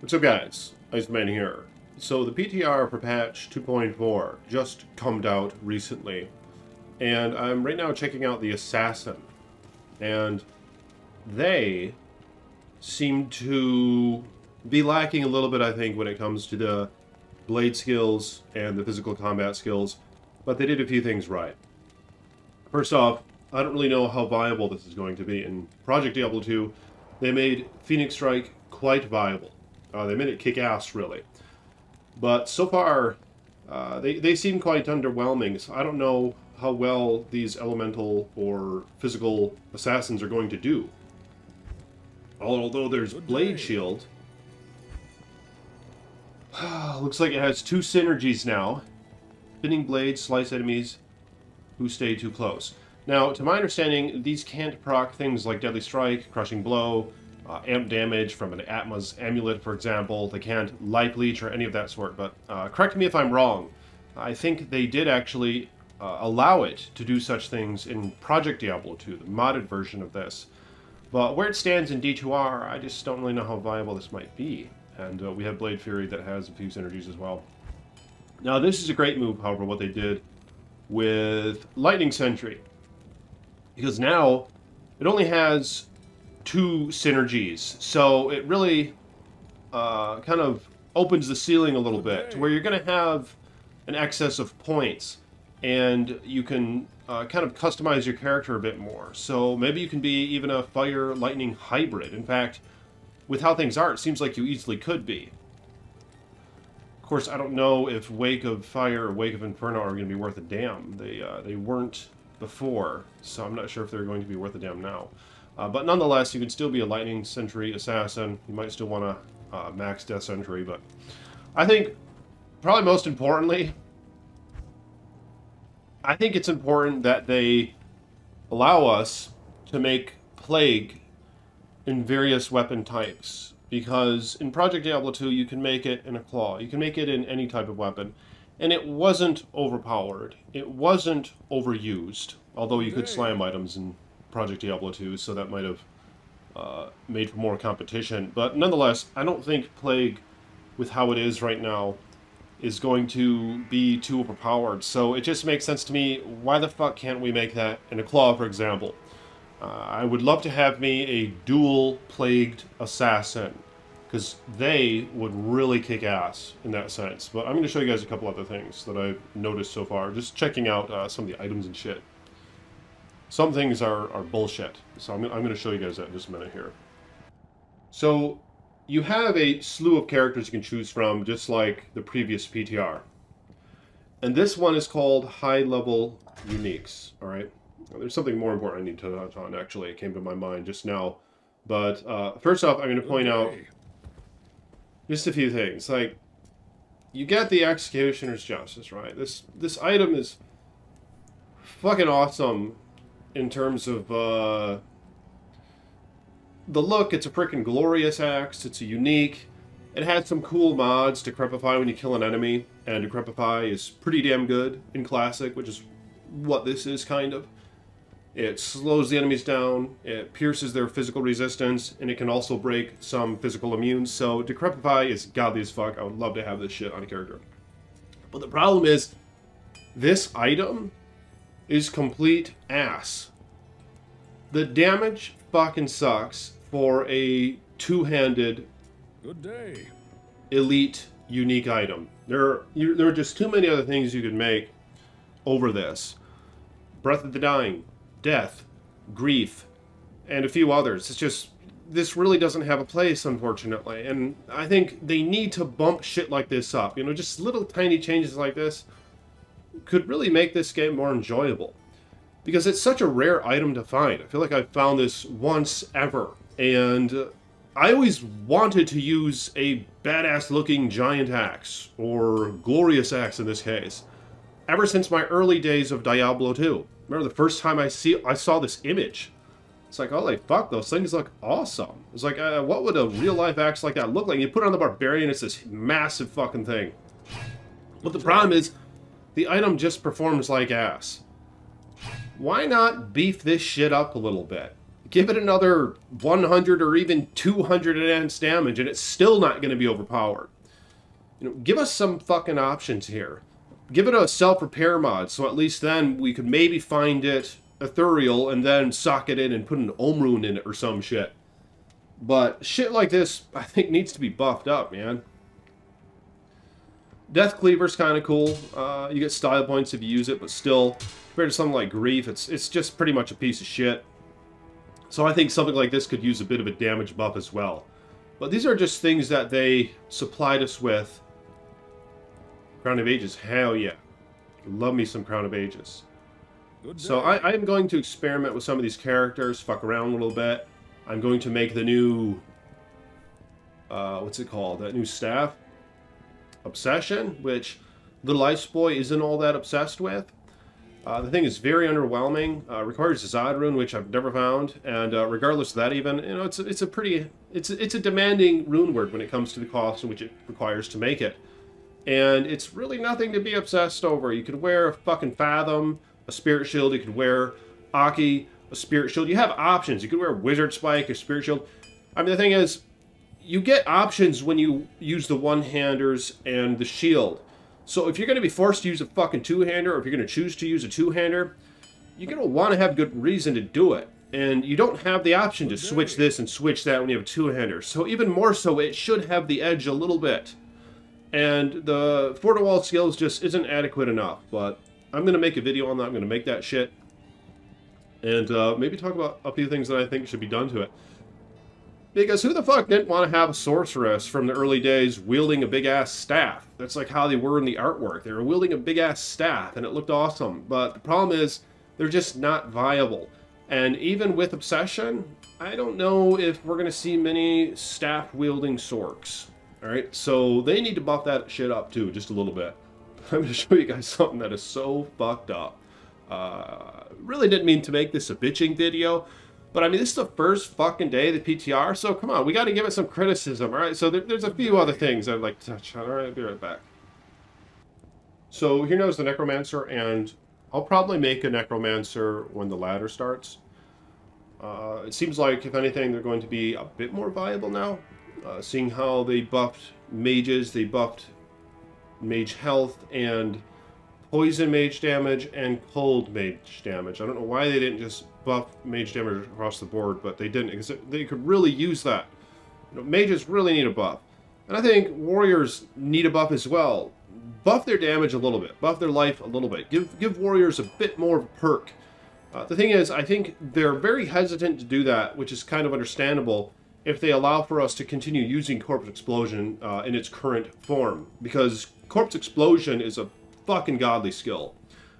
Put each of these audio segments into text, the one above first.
What's up, guys? Iceman here. So the PTR for patch 2.4 just come out recently, and I'm right now checking out the Assassin, and they seem to be lacking a little bit, I think, when it comes to the blade skills and the physical combat skills, but they did a few things right. First off, I don't really know how viable this is going to be. In Project Diablo 2, they made Phoenix Strike quite viable. They made it kick ass, really. But so far, they seem quite underwhelming, so I don't know how well these elemental or physical assassins are going to do. Although there's Blade Shield. Looks like it has two synergies now. Spinning blades slice enemies who stay too close. Now, to my understanding, these can't proc things like Deadly Strike, Crushing Blow, amp damage from an Atma's amulet, for example. They can't life leech or any of that sort, but correct me if I'm wrong. I think they did actually allow it to do such things in Project Diablo 2, the modded version of this. But where it stands in D2R, I just don't really know how viable this might be. And we have Blade Fury that has a few synergies as well. Now, this is a great move, however, what they did with Lightning Sentry. Because now, it only has two synergies, so it really kind of opens the ceiling a little bit, to where you're going to have an excess of points, and you can kind of customize your character a bit more. So maybe you can be even a fire-lightning hybrid. In fact, with how things are, it seems like you easily could be. Of course, I don't know if Wake of Fire or Wake of Inferno are going to be worth a damn. They weren't before, so I'm not sure if they're going to be worth a damn now. But nonetheless, you can still be a Lightning Sentry Assassin. You might still want to max Death Sentry, but I think, probably most importantly, I think it's important that they allow us to make Plague in various weapon types. Because in Project Diablo 2, you can make it in a claw. You can make it in any type of weapon. And it wasn't overpowered. It wasn't overused. Although you could slam items in Project Diablo 2, so that might have made for more competition. But nonetheless, I don't think Plague, with how it is right now, is going to be too overpowered. So it just makes sense to me, why the fuck can't we make that in a claw, for example? I would love to have me a dual Plagued Assassin, because they would really kick ass in that sense. But I'm going to show you guys a couple other things that I've noticed so far, just checking out some of the items and shit. Some things are bullshit, so I'm going to show you guys that in just a minute here. So, you have a slew of characters you can choose from, just like the previous PTR. And this one is called High-Level Uniques, alright? There's something more important I need to touch on, actually. It came to my mind just now. But, first off, I'm going to point out just a few things. Like, you get the Executioner's Justice, right? This item is fucking awesome. In terms of the look, it's a freaking glorious axe. It's a unique. It had some cool mods to Decrepify when you kill an enemy, and Decrepify is pretty damn good in Classic, which is what this is, kind of. It slows the enemies down, it pierces their physical resistance, and it can also break some physical immunes, so Decrepify is godly as fuck. I would love to have this shit on a character. But the problem is, this item is complete ass. The damage fucking sucks for a two-handed elite unique item. There are just too many other things you could make over this. Breath of the Dying, Death, Grief, and a few others. It's just, this really doesn't have a place, unfortunately. And I think they need to bump shit like this up. You know, just little tiny changes like this could really make this game more enjoyable. Because it's such a rare item to find. I feel like I've found this once ever. And I always wanted to use a badass looking giant axe, or glorious axe in this case, ever since my early days of Diablo 2. Remember the first time I saw this image? It's like, holy fuck, those things look awesome. It's like, what would a real life axe like that look like? You put it on the Barbarian, it's this massive fucking thing. But the problem is, the item just performs like ass. Why not beef this shit up a little bit? give it another 100 or even 200 enhanced damage, and it's still not going to be overpowered. You know, give us some fucking options here. Give it a self-repair mod, so at least then we could maybe find it ethereal and then sock it in and put an Omrune in it or some shit. But shit like this, I think, needs to be buffed up, man. Death Cleaver's kind of cool. You get style points if you use it, but still, compared to something like Grief, it's just pretty much a piece of shit. So I think something like this could use a bit of a damage buff as well. But these are just things that they supplied us with. Crown of Ages, hell yeah. Love me some Crown of Ages. So I am going to experiment with some of these characters, fuck around a little bit. I'm going to make the new, what's it called? That new staff? Obsession, which Little Ice Boy isn't all that obsessed with. The thing is very underwhelming. Requires a Zod rune, which I've never found, and regardless of that, even you know, it's a demanding rune word when it comes to the cost in which it requires to make it, and it's really nothing to be obsessed over. You could wear a fucking Fathom, a Spirit Shield. You could wear Aki, a Spirit Shield. You have options. You could wear Wizard Spike, a Spirit Shield. I mean, the thing is, you get options when you use the one-handers and the shield. So if you're going to be forced to use a fucking two-hander, or if you're going to choose to use a two-hander, you're going to want to have good reason to do it. And you don't have the option to switch this and switch that when you have a two-hander. So even more so, it should have the edge a little bit. And the Fort-to-Wall skills just isn't adequate enough. But I'm going to make a video on that. I'm going to make that shit. And maybe talk about a few things that I think should be done to it. Because who the fuck didn't want to have a sorceress from the early days wielding a big-ass staff? That's like how they were in the artwork. They were wielding a big-ass staff, and it looked awesome. But the problem is, they're just not viable. And even with Obsession, I don't know if we're going to see many staff-wielding sorks. Alright, so they need to buff that shit up, too, just a little bit. I'm going to show you guys something that is so fucked up. Really didn't mean to make this a bitching video. But, I mean, this is the first fucking day of the PTR, so come on, we got to give it some criticism, alright? So there's a few other things I'd like to touch on. Alright, I'll be right back. So here now is the Necromancer, and I'll probably make a Necromancer when the ladder starts. It seems like, if anything, they're going to be a bit more viable now. Seeing how they buffed mages, they buffed mage health, and poison mage damage, and cold mage damage. I don't know why they didn't just buff mage damage across the board, but they didn't, because they could really use that. You know, mages really need a buff. And I think warriors need a buff as well. Buff their damage a little bit, buff their life a little bit. Give warriors a bit more of a perk. The thing is, I think they're very hesitant to do that, which is kind of understandable if they allow for us to continue using Corpse Explosion in its current form. Because Corpse Explosion is a fucking godly skill.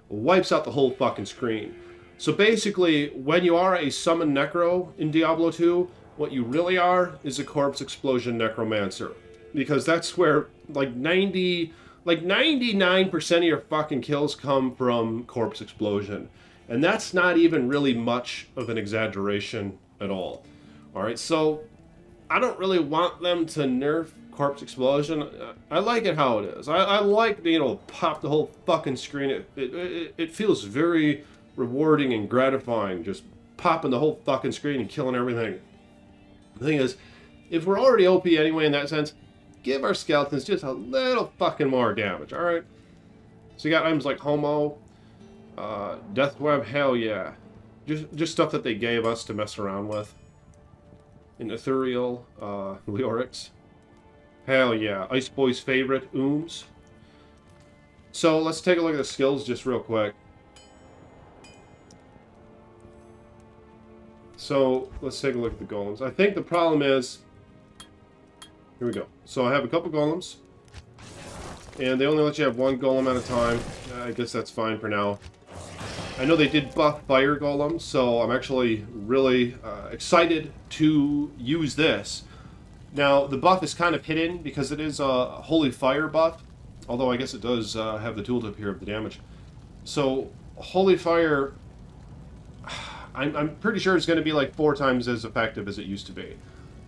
It wipes out the whole fucking screen. So basically, when you are a Summon Necro in Diablo 2, what you really are is a Corpse Explosion Necromancer. Because that's where, like 99% of your fucking kills come from Corpse Explosion. And that's not even really much of an exaggeration at all. Alright, so I don't really want them to nerf Corpse Explosion. I like it how it is. I like being able to pop the whole fucking screen. It feels very rewarding and gratifying, just popping the whole fucking screen and killing everything. The thing is, if we're already OP anyway in that sense, give our skeletons just a little fucking more damage, alright? So you got items like Homo, Death Web, hell yeah. Just stuff that they gave us to mess around with. In Ethereal, Leorix. Hell yeah. Ice Boy's favorite, Ooms. So let's take a look at the skills just real quick. So let's take a look at the golems. I think the problem is, here we go. So I have a couple golems, and they only let you have one golem at a time. I guess that's fine for now. I know they did buff fire golems, so I'm actually really excited to use this. Now the buff is kind of hidden because it is a holy fire buff, although I guess it does have the tooltip here of the damage. So holy fire, I'm pretty sure it's going to be like 4 times as effective as it used to be.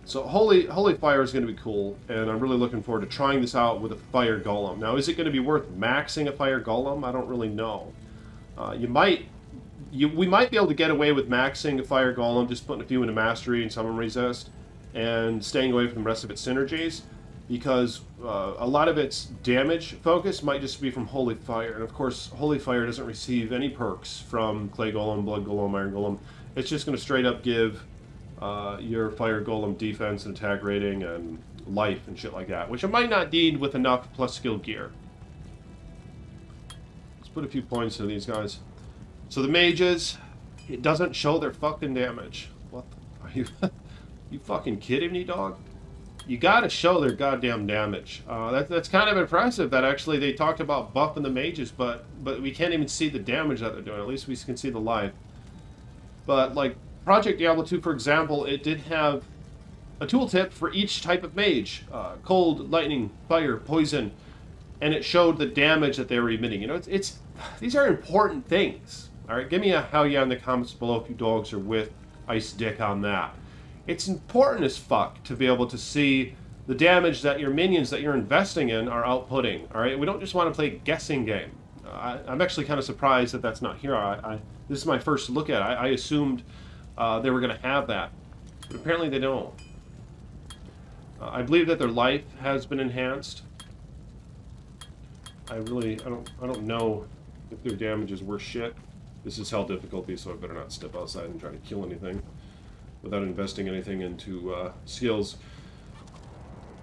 So Holy Fire is going to be cool, and I'm really looking forward to trying this out with a Fire Golem. Now, is it going to be worth maxing a Fire Golem? I don't really know. You might we might be able to get away with maxing a Fire Golem, just putting a few into Mastery and Summon Resist, and staying away from the rest of its synergies, because a lot of its damage focus might just be from Holy Fire, and of course Holy Fire doesn't receive any perks from Clay Golem, Blood Golem, Iron Golem. It's just going to straight up give your Fire Golem defense and attack rating and life and shit like that, which it might not need with enough plus skill gear. Let's put a few points into these guys. So the mages, it doesn't show their fucking damage. What the, are you you fucking kidding me, dog? You gotta show their goddamn damage. That's kind of impressive that actually they talked about buffing the mages, but we can't even see the damage that they're doing. At least we can see the life. But like Project Diablo 2, for example, it did have a tooltip for each type of mage. Cold, lightning, fire, poison. And it showed the damage that they were emitting. You know, it's these are important things. Alright, give me a hell yeah in the comments below if you dogs are with Ice Dick on that. It's important as fuck to be able to see the damage that your minions that you're investing in are outputting. Alright, we don't just want to play a guessing game. I'm actually kind of surprised that that's not here. This is my first look at it. I assumed they were going to have that. But apparently they don't. I believe that their life has been enhanced. I don't know if their damage is worth shit. This is hell difficulty, so I better not step outside and try to kill anything without investing anything into skills.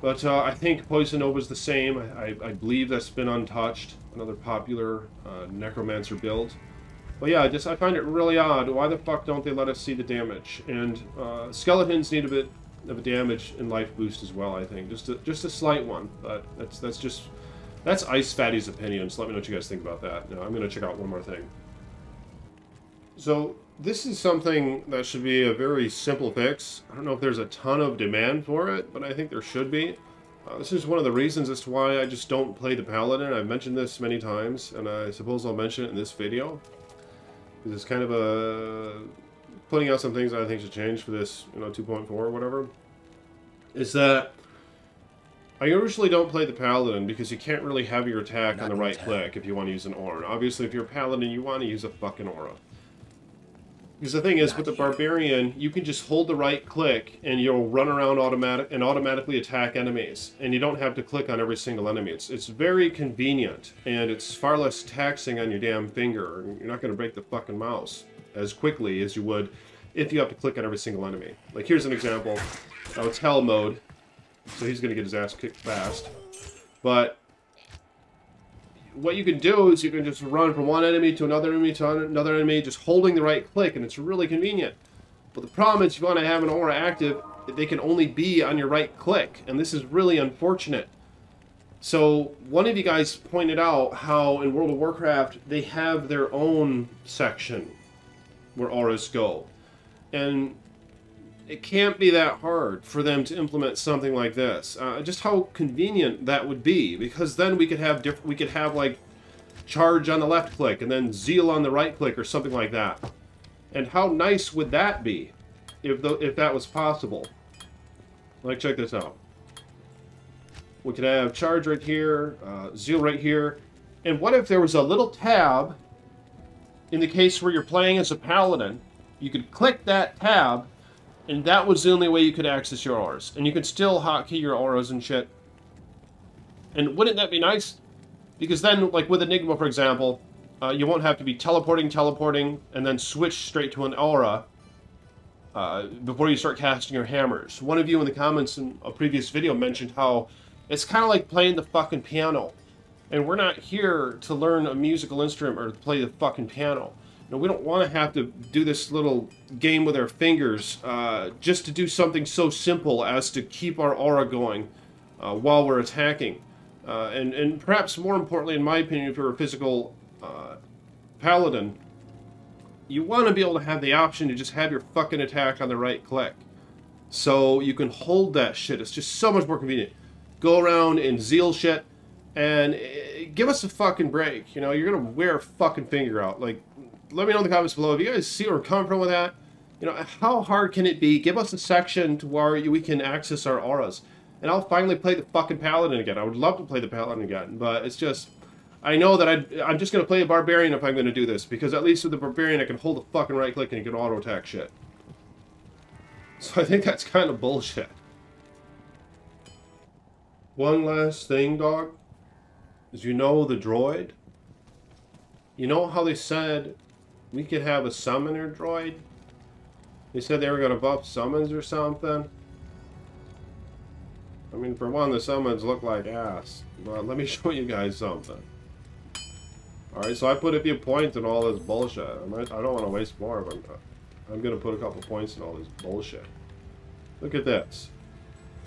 But I think Poison Nova's the same. I believe that's been untouched. Another popular Necromancer build. But yeah, I find it really odd. Why the fuck don't they let us see the damage? And skeletons need a bit of a damage and life boost as well, I think. Just a slight one. But that's Ice Fatty's opinion, so let me know what you guys think about that. Now, I'm going to check out one more thing. So, this is something that should be a very simple fix. I don't know if there's a ton of demand for it, but I think there should be. This is one of the reasons as to why I just don't play the Paladin. I've mentioned this many times, and I suppose I'll mention it in this video. Because it's kind of putting out some things that I think should change for this, 2.4 or whatever. Is that I usually don't play the Paladin because you can't really have your attack on the right click if you want to use an aura. Obviously, if you're a Paladin, you want to use a fucking aura. Because the thing is, with the Barbarian, you can just hold the right click and you'll run around automatically attack enemies. And you don't have to click on every single enemy. It's very convenient, and it's far less taxing on your damn finger. You're not going to break the fucking mouse as quickly as you would if you have to click on every single enemy. Like, here's an example. Now, it's Hell mode, so he's going to get his ass kicked fast. But what you can do is you can just run from one enemy to another enemy to another enemy, just holding the right click, and it's really convenient. But the problem is, if you want to have an aura active, they can only be on your right click, and this is really unfortunate. So, one of you guys pointed out how in World of Warcraft, they have their own section where auras go. And it can't be that hard for them to implement something like this. Just how convenient that would be, because then we could have like charge on the left click and then zeal on the right click or something like that. And how nice would that be if that was possible? Like, check this out. We could have charge right here, zeal right here, and what if there was a little tab in the case where you're playing as a paladin? You could click that tab, and that was the only way you could access your auras. And you could still hotkey your auras and shit. And wouldn't that be nice? Because then, like with Enigma, for example, you won't have to be teleporting, and then switch straight to an aura before you start casting your hammers. One of you in the comments in a previous video mentioned how it's kind of like playing the fucking piano. And we're not here to learn a musical instrument or to play the fucking piano. You know, we don't want to have to do this little game with our fingers just to do something so simple as to keep our aura going while we're attacking. And perhaps more importantly, in my opinion, if you're a physical paladin, you want to be able to have the option to just have your fucking attack on the right click. So you can hold that shit. It's just so much more convenient. Go around and zeal shit and give us a fucking break. You know, you're going to wear a fucking finger out. Like, let me know in the comments below if you guys see where I'm coming from with that. You know, how hard can it be? Give us a section to where we can access our auras. And I'll finally play the fucking Paladin again. I would love to play the Paladin again, but it's just, I know that I'm just going to play a barbarian if I'm going to do this, because at least with the barbarian I can hold the fucking right click and he can auto attack shit. So I think that's kind of bullshit. One last thing, dog, is you know the droid? You know how they said we could have a summoner droid? They said they were going to buff summons or something. I mean, for one, the summons look like ass. But let me show you guys something. Alright, so I put a few points in all this bullshit. I don't want to waste more, but I'm going to put a couple points in all this bullshit. Look at this.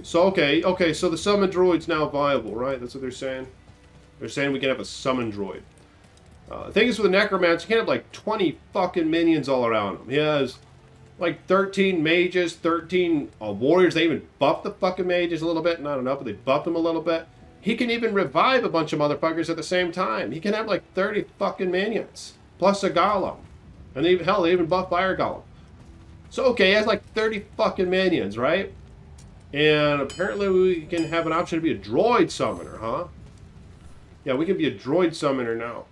So, okay, so the summon droid's now viable, right? That's what they're saying? They're saying we can have a summon droid. The thing is with the Necromancer, you can't have like 20 fucking minions all around him. He has like 13 mages, 13 warriors. They even buffed the fucking mages a little bit. Not enough, but they buffed them a little bit. He can even revive a bunch of motherfuckers at the same time. He can have like 30 fucking minions. Plus a golem. And even, hell, they even buffed Fire Golem. So, okay, he has like 30 fucking minions, right? And apparently we can have an option to be a droid summoner, huh? Yeah, we can be a droid summoner now.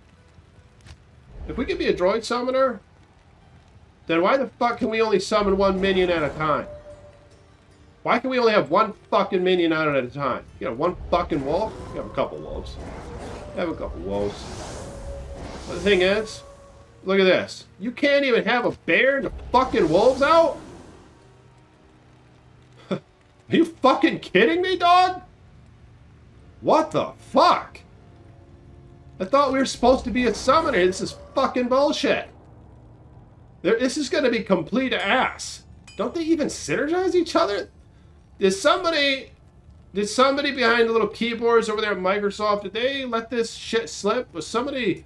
If we can be a droid summoner, then why the fuck can we only summon one minion at a time? Why can we only have one fucking minion out at a time? You have one fucking wolf? You have a couple wolves. You have a couple wolves. But the thing is, look at this. You can't even have a bear and the fucking wolves out? Are you fucking kidding me, dog? What the fuck? I thought we were supposed to be a summoner. This is fucking bullshit. This is going to be complete ass. Don't they even synergize each other? Did somebody behind the little keyboards over there at Microsoft, did they let this shit slip? Was somebody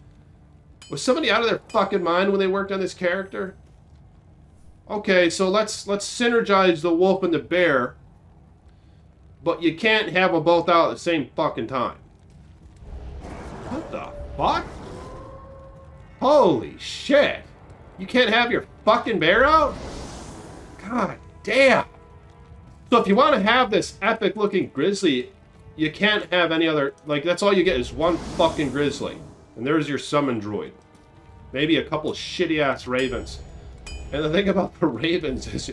out of their fucking mind when they worked on this character? Okay, so let's synergize the wolf and the bear, but you can't have them both out at the same fucking time. What the fuck? Holy shit. You can't have your fucking bear out? God damn. So if you want to have this epic looking grizzly, you can't have any other, like, that's all you get is one fucking grizzly. And there's your summon droid. Maybe a couple of shitty ass ravens. And the thing about the ravens is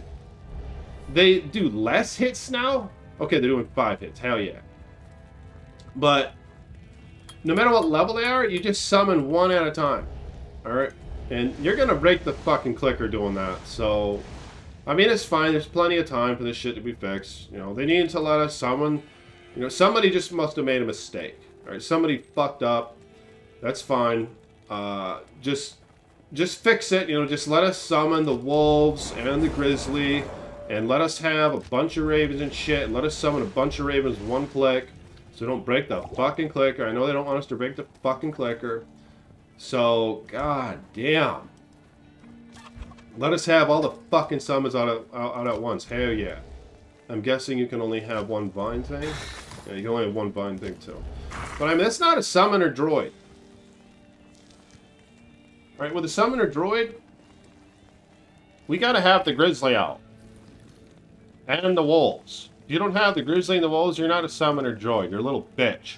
they do less hits now. Okay, they're doing 5 hits. Hell yeah. But no matter what level they are, you just summon one at a time. Alright? And you're going to break the fucking clicker doing that. So, I mean, it's fine. There's plenty of time for this shit to be fixed. You know, they need to let us summon. You know, somebody just must have made a mistake. Alright? Somebody fucked up. That's fine. Just fix it. You know, just let us summon the wolves and the grizzly. And let us have a bunch of ravens and shit. And let us summon a bunch of ravens with one click. So don't break the fucking clicker. I know they don't want us to break the fucking clicker. So, god damn. Let us have all the fucking summons out at once. Hell yeah. I'm guessing you can only have one vine thing. Yeah, you can only have one vine thing too. But I mean, that's not a summoner droid. Alright, with a summoner droid, we gotta have the grizzly out. And the wolves. If you don't have the grizzly and the wolves, you're not a summoner droid. You're a little bitch.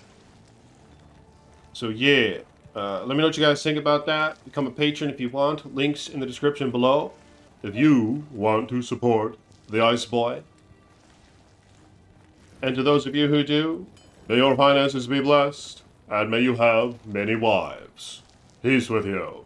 So yeah. Let me know what you guys think about that. Become a patron if you want. Links in the description below. If you want to support the Ice Boy. And to those of you who do, may your finances be blessed, and may you have many wives. Peace with you.